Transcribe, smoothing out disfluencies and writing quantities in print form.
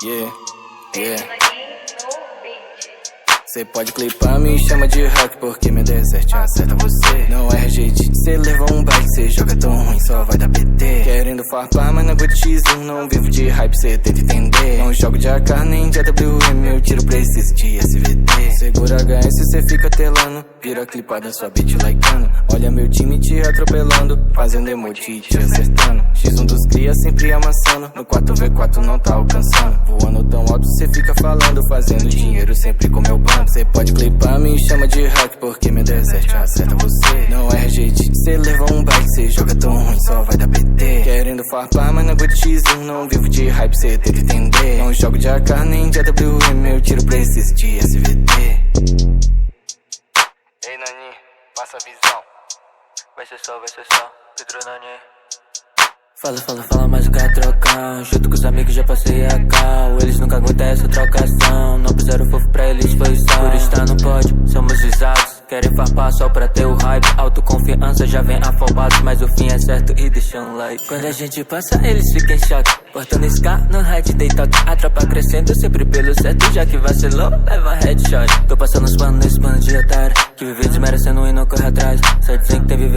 Yeah, yeah. Cê pode clipar, me chama de hack, porque meu desert acerta você. Não é rejeite, cê leva um bike, cê joga tão ruim, só vai dar PT. Querendo farpar, mas não aguento X1, não vivo de hype, cê tenta entender. Não jogo de AK nem de AWM, eu tiro preciso de SVT. Segura HS, cê fica telando, vira clipada sua beat likeando. Olha meu time te atropelando, fazendo emote e te acertando. X1 dos cria sempre amassando, no 4v4 não tá alcançando. Voando tão alto, cê fica falando, fazendo dinheiro sempre com meu bando. Cê pode clipar, me chama de hack, porque meu desert acerta você. Não é rejeite, cê leva um bike, cê joga tão ruim, só vai dar PT. Querendo farpar, mas não aguento X1, não vivo de hype, cê tenta entender. Não jogo de AK nem de AWM, eu tiro preciso de SVT. Ei Nani, passa a visão. Vai ser só, Pedro Nani. Fala, mas eu quero trocar. Junto com os amigos já passei a cal. Eles nunca aguentam essa trocação. Não puseram fofo pra eles, foi só. Por estar no pódio, somos visados. Querem farpar só pra ter o hype. Autoconfiança já vem afobados, mas o fim é certo e deixa um like. Quando a gente passa, eles ficam em choque. Portando Scar no head, deitado. A tropa crescendo sempre pelo certo. Já que vacilou, leva headshot. Tô passando os panos nesse bando de otário que vive desmerecendo e não corre atrás. Só dizem que tem viver